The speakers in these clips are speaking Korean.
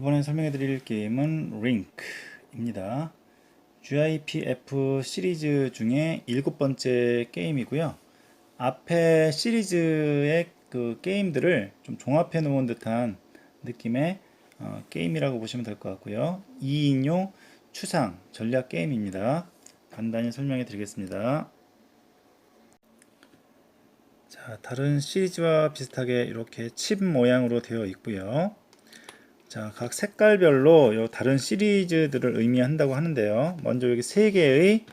이번에 설명해 드릴 게임은 링크입니다. GIPF 시리즈 중에 7번째 게임이고요. 앞에 시리즈의 그 게임들을 좀 종합해 놓은 듯한 느낌의 게임이라고 보시면 될 것 같고요. 2인용 추상 전략 게임입니다. 간단히 설명해 드리겠습니다. 자, 다른 시리즈와 비슷하게 이렇게 칩 모양으로 되어 있고요. 자, 각 색깔별로 요 다른 시리즈들을 의미한다고 하는데요. 먼저 여기 세 개의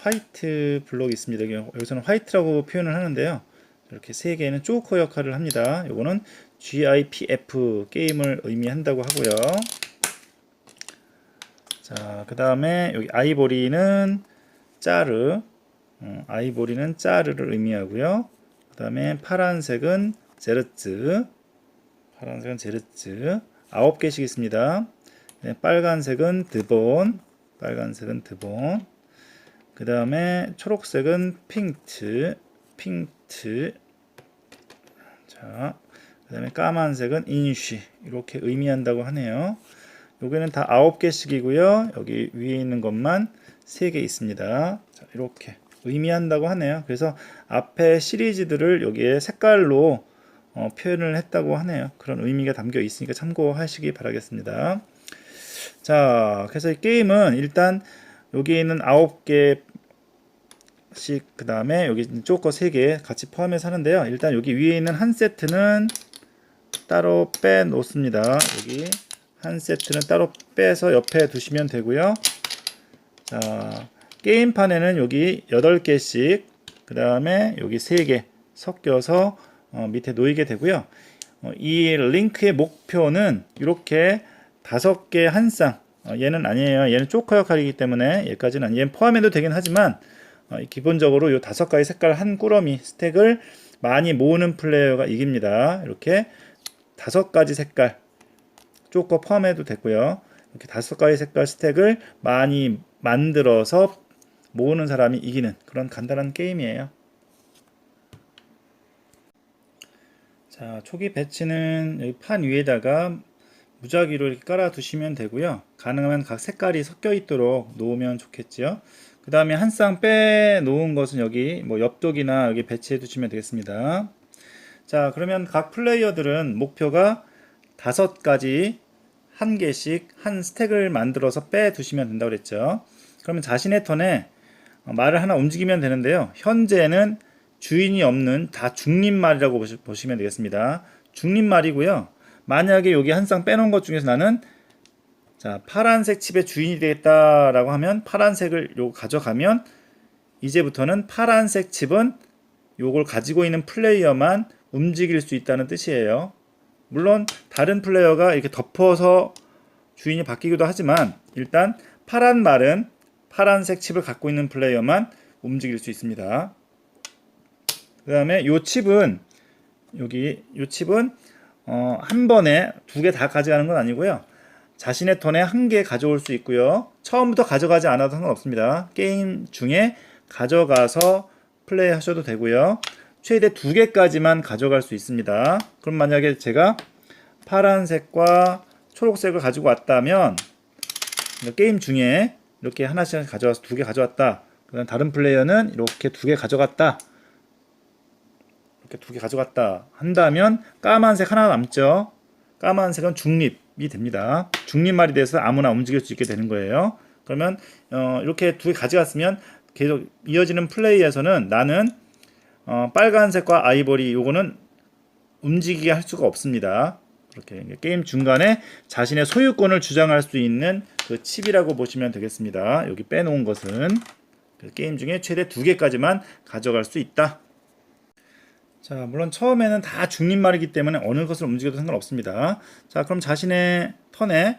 화이트 블록이 있습니다. 여기서는 화이트라고 표현을 하는데요. 이렇게 세 개는 조커 역할을 합니다. 요거는 GIPF 게임을 의미한다고 하고요. 자, 그 다음에 여기 아이보리는 짜르, 아이보리는 짜르를 의미하고요. 그 다음에 파란색은 제르츠, 9개씩 있습니다. 네, 빨간색은 드본, 그 다음에 초록색은 핑트. 자, 그 다음에 까만색은 인쉬. 이렇게 의미한다고 하네요. 여기는 다 9개씩이고요. 여기 위에 있는 것만 3개 있습니다. 자, 이렇게 의미한다고 하네요. 그래서 앞에 시리즈들을 여기에 색깔로 표현을 했다고 하네요. 그런 의미가 담겨 있으니까 참고하시기 바라겠습니다. 자, 그래서 이 게임은 일단 여기 있는 9개씩 그 다음에 여기 조커 3개 같이 포함해서 하는데요. 일단 여기 위에 있는 한 세트는 따로 빼 놓습니다. 여기 한 세트는 따로 빼서 옆에 두시면 되고요. 자, 게임판에는 여기 8개씩 그 다음에 여기 3개 섞여서 밑에 놓이게 되고요. 이 링크의 목표는 이렇게 5개 한 쌍, 얘는 아니에요. 얘는 조커 역할이기 때문에 얘까지는 얘는 포함해도 되긴 하지만 기본적으로 이 5가지 색깔 한 꾸러미 스택을 많이 모으는 플레이어가 이깁니다. 이렇게 5가지 색깔 조커 포함해도 되고요. 이렇게 5가지 색깔 스택을 많이 만들어서 모으는 사람이 이기는 그런 간단한 게임이에요. 자, 초기 배치는 여기 판 위에다가 무작위로 이렇게 깔아 두시면 되고요. 가능하면 각 색깔이 섞여 있도록 놓으면 좋겠죠. 그 다음에 한 쌍 빼 놓은 것은 여기 뭐 옆쪽이나 여기 배치해 두시면 되겠습니다. 자, 그러면 각 플레이어들은 목표가 5가지 한 개씩 한 스택을 만들어서 빼 두시면 된다고 그랬죠. 그러면 자신의 턴에 말을 하나 움직이면 되는데요. 현재는 주인이 없는 다 중립말이라고 보시면 되겠습니다. 중립말이고요. 만약에 여기 한 쌍 빼놓은 것 중에서 나는 자, 파란색 칩의 주인이 되겠다라고 하면 파란색을 요거 가져가면 이제부터는 파란색 칩은 요걸 가지고 있는 플레이어만 움직일 수 있다는 뜻이에요. 물론 다른 플레이어가 이렇게 덮어서 주인이 바뀌기도 하지만 일단 파란 말은 파란색 칩을 갖고 있는 플레이어만 움직일 수 있습니다. 그 다음에 요 칩은 한 번에 2개 다 가져가는 건 아니고요. 자신의 턴에 1개 가져올 수 있고요. 처음부터 가져가지 않아도 상관없습니다. 게임 중에 가져가서 플레이 하셔도 되고요. 최대 2개까지만 가져갈 수 있습니다. 그럼 만약에 제가 파란색과 초록색을 가지고 왔다면 게임 중에 이렇게 하나씩 가져와서 2개 가져왔다. 그다음 다른 플레이어는 이렇게 2개 가져갔다. 이렇게 2개 가져갔다 한다면 까만색 하나 남죠. 까만색은 중립이 됩니다. 중립말이 돼서 아무나 움직일 수 있게 되는 거예요. 그러면 이렇게 2개 가져갔으면 계속 이어지는 플레이에서는 나는 빨간색과 아이보리 요거는 움직이게 할 수가 없습니다. 이렇게 게임 중간에 자신의 소유권을 주장할 수 있는 그 칩이라고 보시면 되겠습니다. 여기 빼놓은 것은 게임 중에 최대 2개까지만 가져갈 수 있다. 자, 물론 처음에는 다 중립말이기 때문에 어느 것을 움직여도 상관없습니다. 자, 그럼 자신의 턴에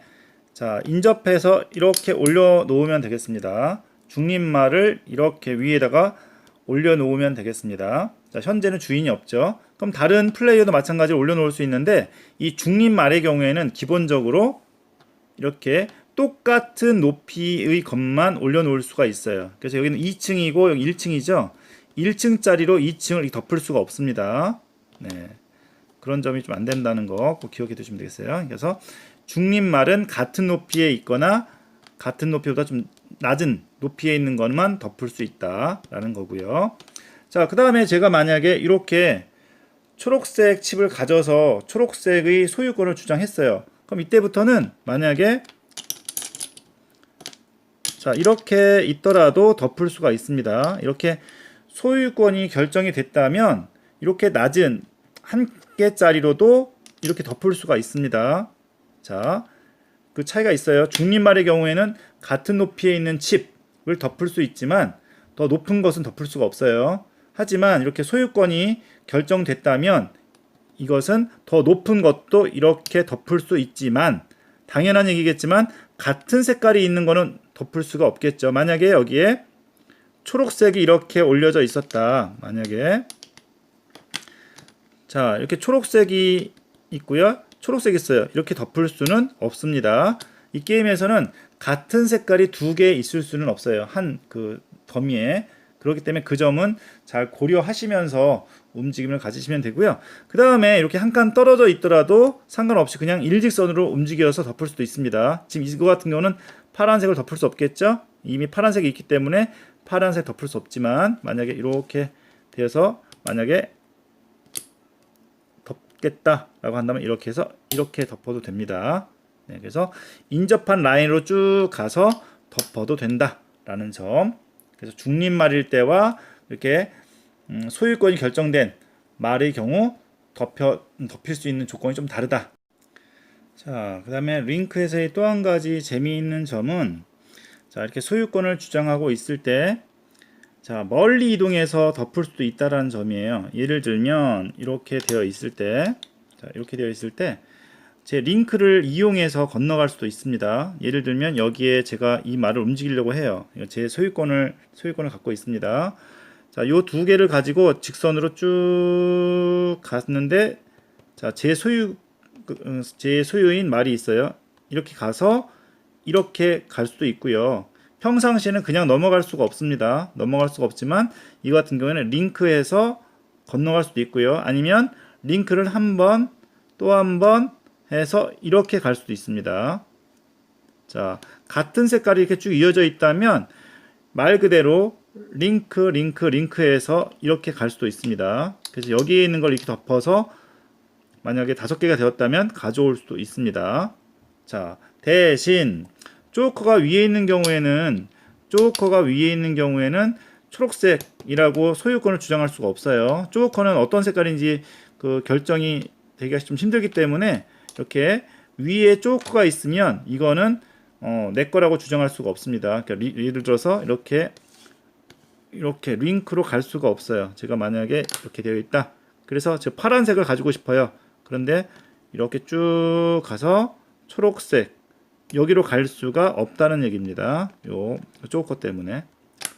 자, 인접해서 이렇게 올려 놓으면 되겠습니다. 중립말을 이렇게 위에다가 올려 놓으면 되겠습니다. 자, 현재는 주인이 없죠. 그럼 다른 플레이어도 마찬가지로 올려 놓을 수 있는데 이 중립말의 경우에는 기본적으로 이렇게 똑같은 높이의 것만 올려 놓을 수가 있어요. 그래서 여기는 2층이고 여기 1층이죠. 1층짜리로 2층을 덮을 수가 없습니다. 네. 그런 점이 좀 안 된다는 거 꼭 기억해 두시면 되겠어요. 그래서 중립말은 같은 높이에 있거나 같은 높이보다 좀 낮은 높이에 있는 것만 덮을 수 있다라는 거고요. 자, 그 다음에 제가 만약에 이렇게 초록색 칩을 가져서 초록색의 소유권을 주장했어요. 그럼 이때부터는 만약에 자, 이렇게 있더라도 덮을 수가 있습니다. 이렇게 소유권이 결정이 됐다면 이렇게 낮은 한 개짜리로도 이렇게 덮을 수가 있습니다. 자, 그 차이가 있어요. 중립말의 경우에는 같은 높이에 있는 칩을 덮을 수 있지만 더 높은 것은 덮을 수가 없어요. 하지만 이렇게 소유권이 결정됐다면 이것은 더 높은 것도 이렇게 덮을 수 있지만 당연한 얘기겠지만 같은 색깔이 있는 거는 덮을 수가 없겠죠. 만약에 여기에 초록색이 이렇게 올려져 있었다. 만약에 자, 이렇게 초록색이 있고요. 초록색이 있어요. 이렇게 덮을 수는 없습니다. 이 게임에서는 같은 색깔이 두 개 있을 수는 없어요. 한 그 더미에. 그렇기 때문에 그 점은 잘 고려하시면서 움직임을 가지시면 되고요. 그 다음에 이렇게 한 칸 떨어져 있더라도 상관없이 그냥 일직선으로 움직여서 덮을 수도 있습니다. 지금 이거 같은 경우는 파란색을 덮을 수 없겠죠? 이미 파란색이 있기 때문에 파란색 덮을 수 없지만 만약에 이렇게 되어서 만약에 덮겠다라고 한다면 이렇게 해서 이렇게 덮어도 됩니다. 네, 그래서 인접한 라인으로 쭉 가서 덮어도 된다라는 점. 그래서 중립말일 때와 이렇게 소유권이 결정된 말의 경우 덮일 수 있는 조건이 좀 다르다. 자, 그 다음에 링크에서의 또 한 가지 재미있는 점은 자, 이렇게 소유권을 주장하고 있을 때 자, 멀리 이동해서 덮을 수도 있다라는 점이에요. 예를 들면 이렇게 되어 있을 때 자, 이렇게 되어 있을 때 제 링크를 이용해서 건너갈 수도 있습니다. 예를 들면 여기에 제가 이 말을 움직이려고 해요. 제 소유권을 갖고 있습니다. 자, 요 두 개를 가지고 직선으로 쭉 갔는데 자, 제 소유인 말이 있어요. 이렇게 가서 이렇게 갈 수도 있고요. 평상시에는 그냥 넘어갈 수가 없습니다. 넘어갈 수가 없지만 이 같은 경우에는 링크해서 건너갈 수도 있고요. 아니면 링크를 한 번, 또 한 번 해서 이렇게 갈 수도 있습니다. 자, 같은 색깔이 이렇게 쭉 이어져 있다면 말 그대로 링크해서 이렇게 갈 수도 있습니다. 그래서 여기에 있는 걸 이렇게 덮어서 만약에 5개가 되었다면 가져올 수도 있습니다. 자, 대신 조커가 위에 있는 경우에는 초록색이라고 소유권을 주장할 수가 없어요. 조커는 어떤 색깔인지 그 결정이 되기가 좀 힘들기 때문에 이렇게 위에 조커가 있으면 이거는 내 거라고 주장할 수가 없습니다. 그러니까 예를 들어서 이렇게 링크로 갈 수가 없어요. 제가 만약에 이렇게 되어 있다. 그래서 저 파란색을 가지고 싶어요. 그런데 이렇게 쭉 가서 초록색 여기로 갈 수가 없다는 얘기입니다. 요 조커 때문에.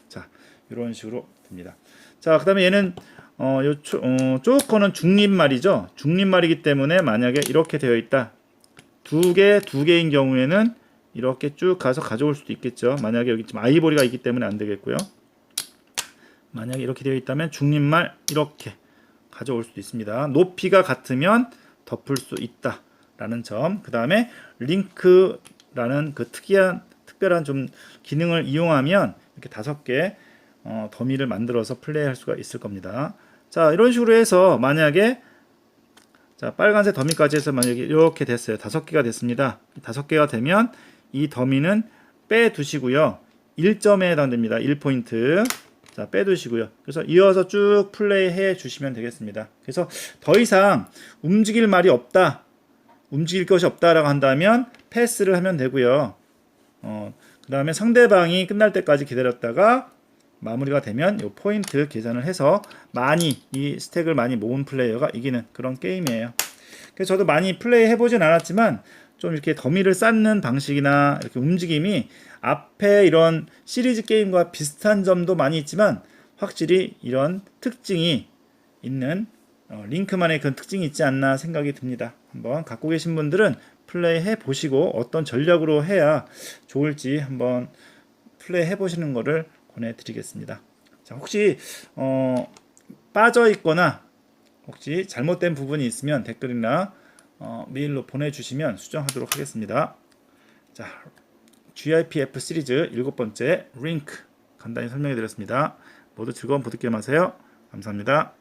자, 이런 식으로 됩니다. 자, 그다음에 얘는 조커는 중립말이죠. 중립말이기 때문에 만약에 이렇게 되어 있다. 두 개인 경우에는 이렇게 쭉 가서 가져올 수도 있겠죠. 만약에 여기 지금 아이보리가 있기 때문에 안 되겠고요. 만약에 이렇게 되어 있다면 중립말 이렇게 가져올 수도 있습니다. 높이가 같으면 덮을 수 있다라는 점. 그 다음에 링크라는 그 특별한 좀 기능을 이용하면 이렇게 5개 더미를 만들어서 플레이할 수가 있을 겁니다. 자, 이런 식으로 해서 만약에 자, 빨간색 더미까지 해서 만약에 이렇게 됐어요. 5개가 됐습니다. 5개가 되면 이 더미는 빼두시고요. 1점에 해당됩니다. 1포인트. 자, 빼두시고요. 그래서 이어서 쭉 플레이해 주시면 되겠습니다. 그래서 더 이상 움직일 것이 없다라고 한다면 패스를 하면 되고요. 그 다음에 상대방이 끝날 때까지 기다렸다가 마무리가 되면 이 포인트 계산을 해서 이 스택을 많이 모은 플레이어가 이기는 그런 게임이에요. 그래서 저도 많이 플레이 해보진 않았지만 좀 이렇게 더미를 쌓는 방식이나 이렇게 움직임이 앞에 이런 시리즈 게임과 비슷한 점도 많이 있지만 확실히 이런 특징이 있는 링크만의 그런 특징이 있지 않나 생각이 듭니다. 한번 갖고 계신 분들은 플레이 해보시고 어떤 전략으로 해야 좋을지 한번 플레이 해보시는 거를 권해드리겠습니다. 자, 혹시 빠져 있거나 혹시 잘못된 부분이 있으면 댓글이나 메일로 보내주시면 수정하도록 하겠습니다. 자, GIPF 시리즈 7번째 링크 간단히 설명해 드렸습니다. 모두 즐거운 보드게임 하세요. 감사합니다.